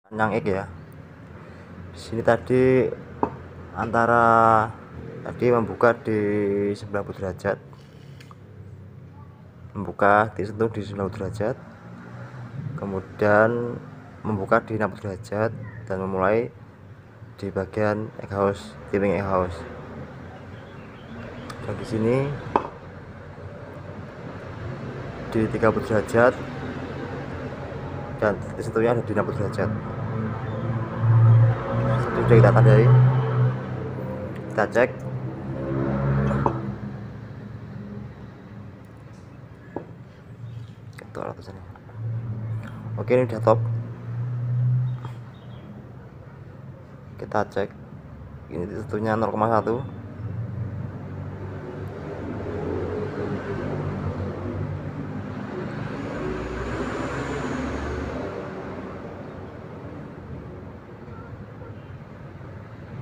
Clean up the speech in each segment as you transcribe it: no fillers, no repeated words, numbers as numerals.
Panjang X ya. Di sini tadi membuka di 90 derajat, membuka disentuh di 90 derajat, kemudian membuka di 60 derajat dan memulai di bagian exhaust, timing exhaust. Dan di sini di 30 derajat dan disentuhnya ada di 60 derajat. Itu sudah kita tandai, kita cek. Oke, ini udah top. Kita cek, ini tentunya 0,1.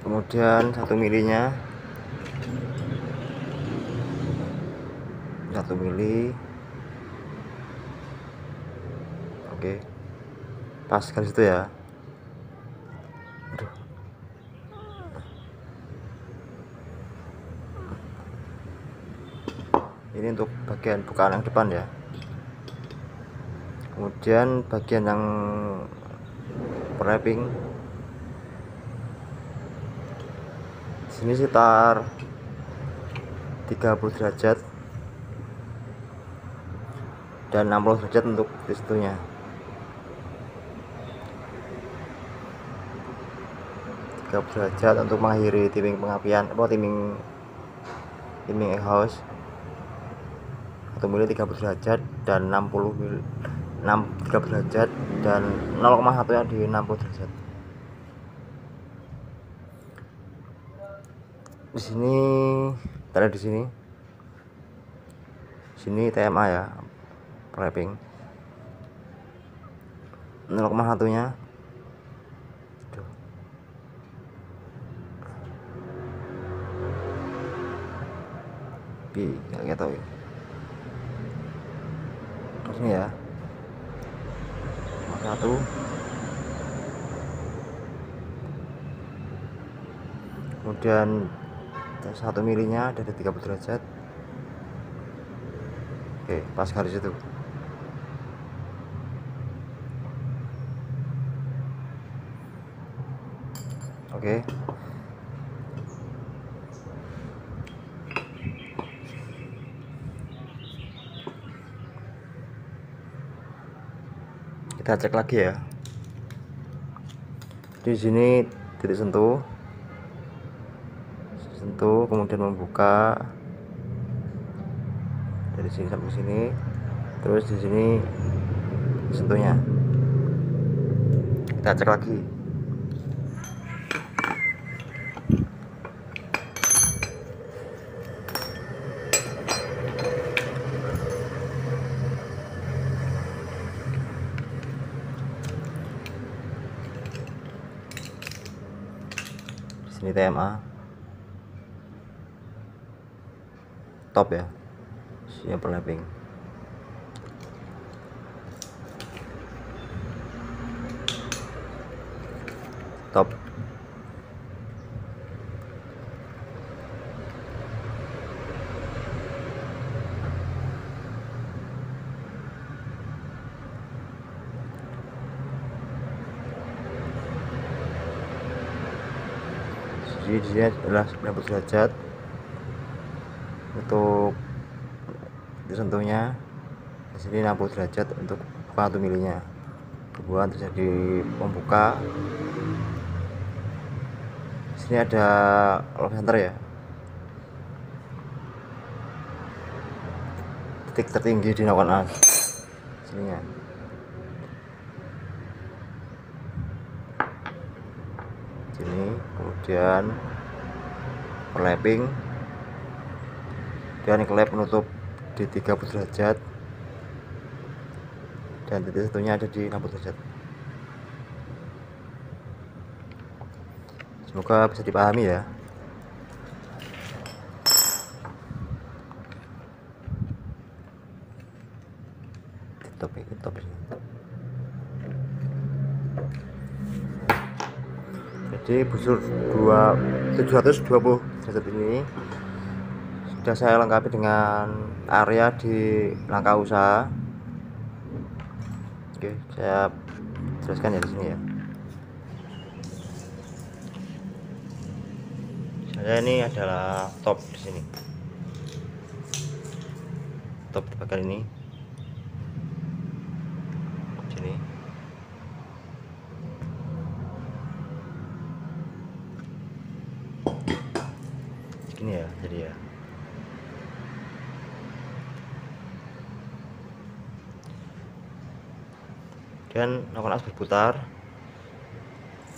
Kemudian 1 milinya 1 mili. Oke, pas garis itu ya. Aduh. Ini untuk bagian bukaan yang depan ya. Kemudian bagian yang wrapping sini sekitar 30 derajat dan 60 derajat untuk disitunya. 30 derajat untuk mengakhiri timing pengapian, timing exhaust. 1 mili 30 derajat dan 30 derajat dan 0,1 nya di 60 derajat. Di sini tadi di sini TMA ya, wrapping 0,1 nya. Nggak tahu ya. Ini ya, 1. Kemudian 1 milinya ada di 30 derajat. Oke, pas garis itu. Oke. Kita cek lagi ya. Di sini titik sentuh, kemudian membuka dari sini sampai sini, terus di sini sentuhnya. Kita cek lagi. Ini TMA top ya, siap wrapping. Top. Jadi di sini adalah 90 derajat untuk disentuhnya. Di sini 60 derajat untuk 1 milinya. Kemudian terjadi membuka. Di sini ada lock center ya, titik tertinggi di naungan as sininya. Sini, kemudian wrapping dan klep penutup di 30 derajat dan titik satunya ada di 60 derajat. Semoga bisa dipahami ya. Top. Jadi busur 720 derajat ini sudah saya lengkapi dengan area di langkah usaha. Oke, saya jelaskan ya di sini ya. Saya ini adalah top di sini, top di bagian ini, sini. Segini ya, jadi ya. Dan noken as berputar.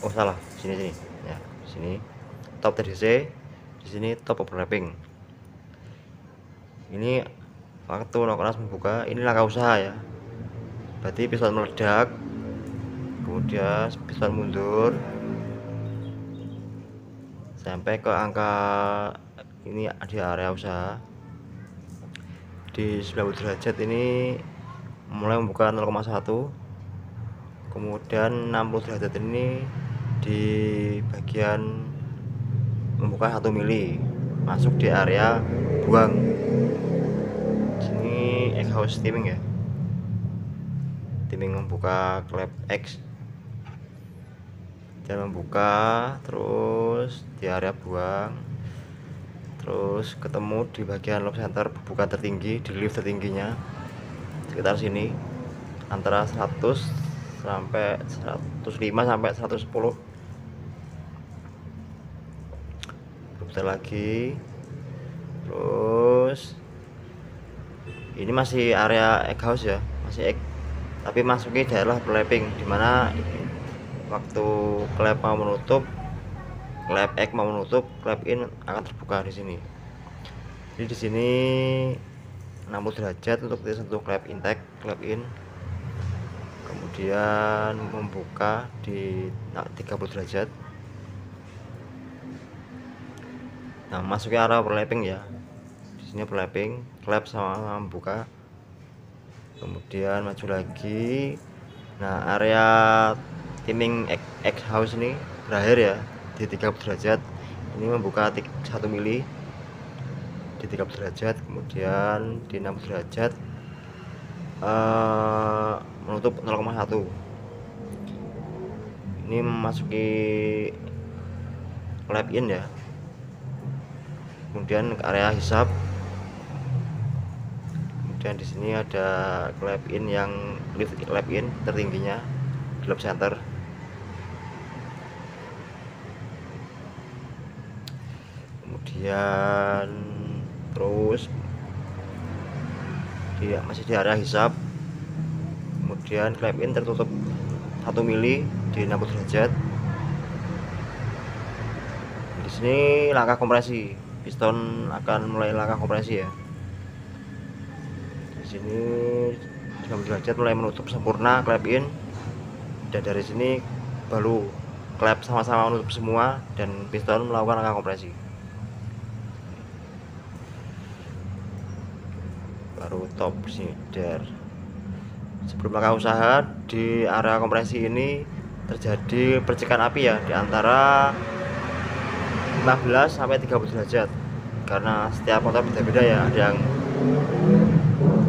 Oh salah, sini ya, sini top TDC, di sini top overlapping. Ini waktu noken as membuka, ini langkah usaha ya. Berarti piston meledak, kemudian piston mundur sampai ke angka ini di area usaha. Di 90 derajat ini mulai membuka 0,1, kemudian 60 derajat ini di bagian membuka 1 mili masuk di area buang. Sini exhaust steaming ya, steaming membuka klep X dan membuka terus di area buang, terus ketemu di bagian lob center buka tertinggi di lift tertingginya sekitar sini antara 100 sampai 105 sampai 110. Putar lagi, terus ini masih area exhaust ya, masih tapi masuki daerah overlapping, dimana waktu klep mau menutup, klep X mau menutup, klep in akan terbuka di sini. Jadi di sini 60 derajat untuk disentuh klep intake, klep in, kemudian membuka di 30 derajat. Nah, masuknya arah overlapping ya. Di sini overlapping, klep sama membuka. Kemudian maju lagi. Nah, area timing exhaust ini berakhir ya di 30 derajat. Ini membuka 1 mili di 30 derajat, kemudian di 60 derajat menutup 0,1. Ini memasuki klep in ya, kemudian ke area hisap. Kemudian di sini ada klep in yang lift klep in tertingginya di lob center. Kemudian terus masih di area hisap, kemudian klep in tertutup 1 mili di 60 derajat. Di sini langkah kompresi, piston akan mulai langkah kompresi ya. Di sini 90 derajat mulai menutup sempurna klep in, dan dari sini baru klep sama-sama menutup semua dan piston melakukan langkah kompresi. Baru top sider. Sebelum langkah usaha, di area kompresi ini terjadi percikan api ya di antara 15 sampai 30 derajat, karena setiap motor beda-beda ya, ada yang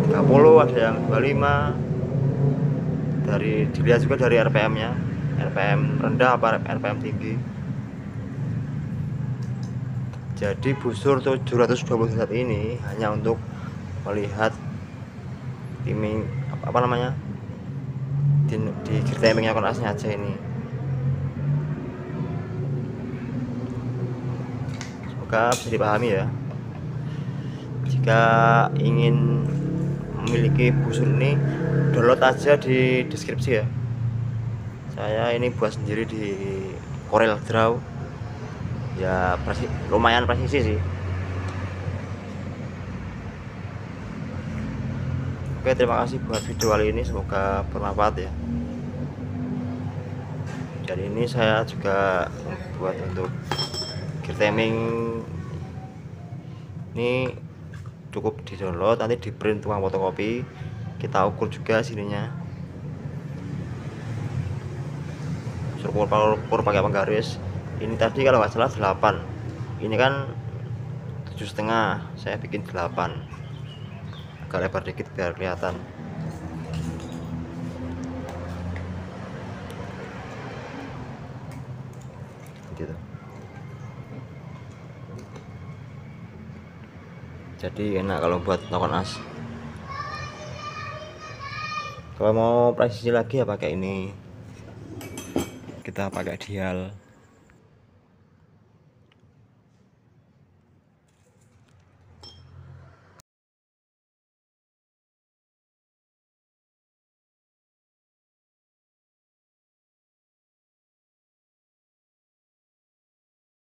30, ada yang 25. Dilihat juga dari RPM nya, RPM rendah apa RPM tinggi. Jadi busur 720 derajat ini hanya untuk melihat timing apa namanya di gear timingnya konasnya aja ini. Semoga bisa dipahami ya. Jika ingin memiliki busur ini, download aja di deskripsi ya. Saya ini buat sendiri di Corel Draw ya, lumayan presisi sih. Oke, terima kasih buat video kali ini, semoga bermanfaat ya. Jadi ini saya juga membuat untuk gear timing ini, cukup di download, nanti di print tukang fotokopi, kita ukur juga sininya, ukur pakai penggaris. Ini tadi kalau nggak salah 8, ini kan 7,5, saya bikin 8, agak lebar dikit biar kelihatan. Gitu. Jadi enak kalau buat lawan as. Kalau mau presisi lagi ya pakai ini, kita pakai dial.